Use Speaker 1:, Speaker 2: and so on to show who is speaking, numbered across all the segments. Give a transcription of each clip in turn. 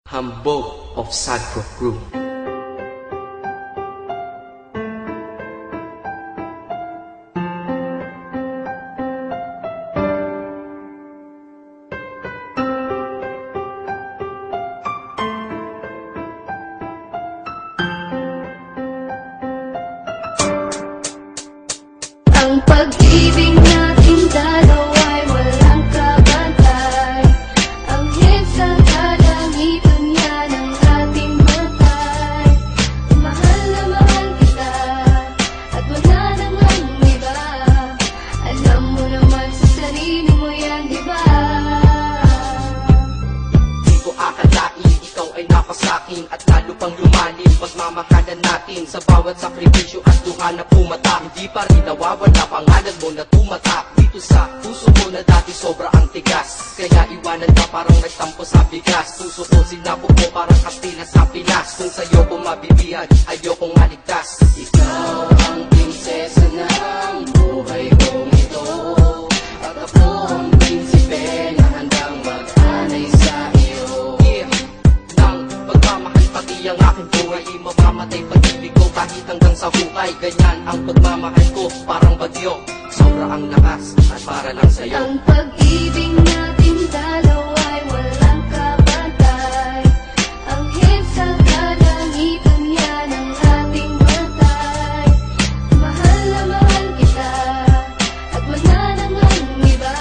Speaker 1: Hambog of Sadko Crew.
Speaker 2: Ang pag-ibig nating dalawa ay walang kabantay. Ang hit sa kalangitan yan ang ating matay. Mahal na mahal kita at wala nang ang iba. Alam mo naman sa sarili mo yan, di ba?
Speaker 1: Di ko akalain, ikaw ay napasakin at lalo pang lumalim pagmamahalan natin. Sa bawat sakripisyo at duha na pumata, hindi pa rin nawawala pangalan mo na tumatak dito sa puso ko na dati sobra ang tigas. Kaya iwanan ka parang nagtampo sa bigas. Puso ko sinapo ko parang Kastila sa Pinas. Kung sa'yo ko mabibihag, ayokong maligtas. Ikaw ang prinsesa ng buhay kong ito, at ako ang prinsipe na handang mag-anay sa iyo. Yeah, ng pagmamahal pati ang aking buhay, di mamamatay pag-ibig ko kahit hanggang sa hukay. Ganyan ang pagmamahal ko, parang bagyo, sobra ang lakas at para lang sa'yo.
Speaker 2: Ang pag-ibig natin dalawa ay walang kabantay. Ang hit sa kalangitan yan ang ating matay. Mahal na mahal kita at wala nang ang iba.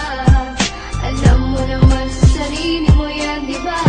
Speaker 2: Alam mo naman sa sarili mo yan, di ba?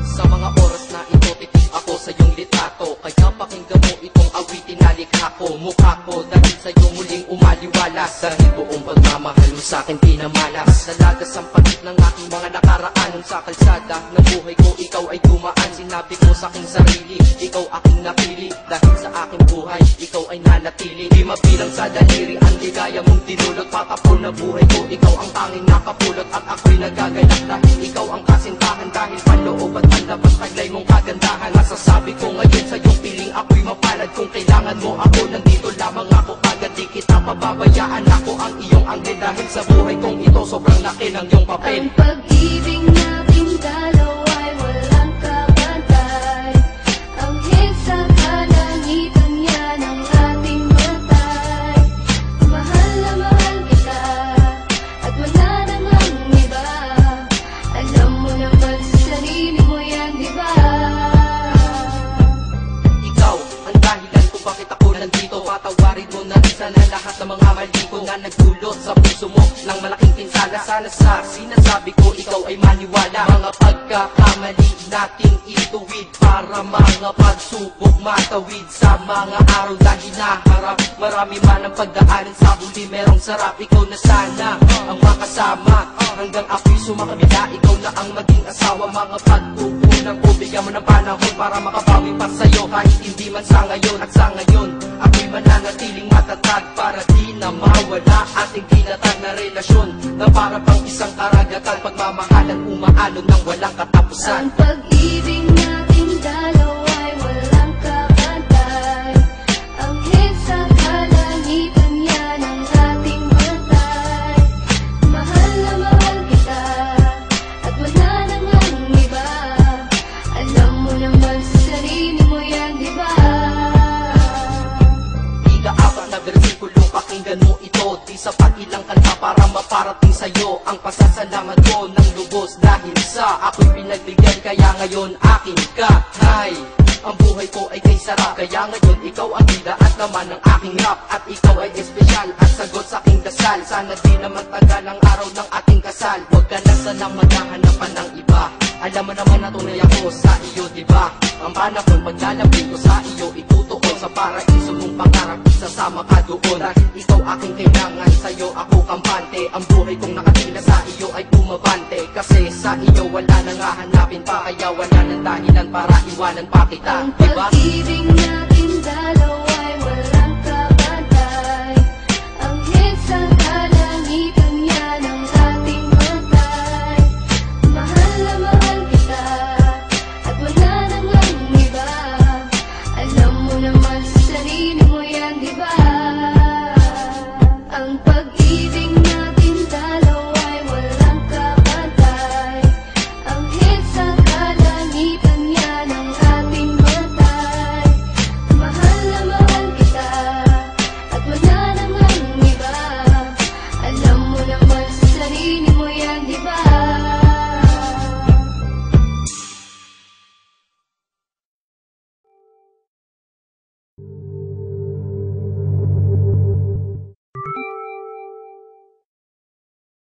Speaker 1: Sa mga oras na ito, titig ako sa iyong litrato. Kaya pakinggan mo itong awitin na likha ko. Mukha ko dahil sa'yo muling umaliwalas. Dahil buong pagmamahal mo sa'kin pinamalas. Nalagas ang pagit ng aking mga nakaraan. Sa kalsada ng buhay ko, ikaw ay dumaan. Sinabi ko sa aking sarili, ikaw aking napili. Dahil sa aking buhay, ikaw ay nanatili. Di mabilang sa daliri ang ligaya mong dinulot. Patapon na buhay ko, ikaw ang tanging nakapulot. At ako'y nagagalak dahil ikaw ang kasintahan. Dahil panloob at panlabas, taglay mong kagandahan. Masasabi ko ngayon sa iyong piling, ako'y mapalad. Kung kailangan mo ako, nandito lamang ako. Agad di kita pababayaan, ako ang iyong anghel. Dahil sa buhay kong ito, sobrang laki ng iyong papel.
Speaker 2: Ang pag-ibig nating dalawa ay walang kabantay. Ang hit sa kalangitan yan ang ating matay. Mahal na mahal kita at wala nang ang iba. Alam mo naman sa sarili mo yan, di ba?
Speaker 1: Ikaw ang dahilan kung bakit ako nandito. Patawarin mo na rin sana lahat ng mga mali ko na nagdulot sa puso mo ng malaking pinsala. Sana sa sinasabi ko ikaw ay maniwala. Mga pagkakamali nating ituwid para mga pagsubok matawid. Sa mga araw na hinaharap, marami man ang pagdaanan. Sa huli merong sarap, ikaw na sana ang makasama. Hanggang ako'y sumakabila, ikaw na ang maging asawa. Mga pagkukunan ko, bigyan mo ng panahon para makabawi pa sa'yo. Kahit hindi man sa ngayon at sa ngayon, ako'y mananatiling matatag para di na mawala ating tinatag na relasyon na para pang isang karagatan. Pagmamahalan umaalon ng walang katapusan.
Speaker 2: Ang pag-ibig nating dalawa ay walang kabantay. Ang hit sa kalangitan yan ang ating matay. Mahal na mahal kita at wala nang ang iba. Alam mo naman sa sarili mo yan, di ba?
Speaker 1: Ika-apat na versikulo, pakinggan mo ito. Di sapat ilang kanta para maparating sa'yo ang pasasalamat ko ng lubos. Dahil sa ako'y pinagbigyan, kaya ngayon akin ka. Hay, ang buhay ko ay kay sarap. Kaya ngayon ikaw ang bida at naman ng aking rap. At ikaw ay espesyal at sagot sa aking dasal. Sana di naman tagal ang araw ng ating kasal. Huwag ka na sana maghahanapan ng iba. Alam mo naman na tunay ako sa iyo, diba? Ang panahon paglalapin ko sa iyo, itutuon sa paraiso mong pangarap. Isasama ka doon dahil ikaw aking kailangan. Sa'yo ako kampante. Ang buhay kong nakatila sa iyo ay bumabante. Kasi sa iyo wala nang hahanapin pa. Kaya wala nang dahilan para iwanan pa kita,
Speaker 2: Ang
Speaker 1: diba?
Speaker 2: pag-ibig natin dalawa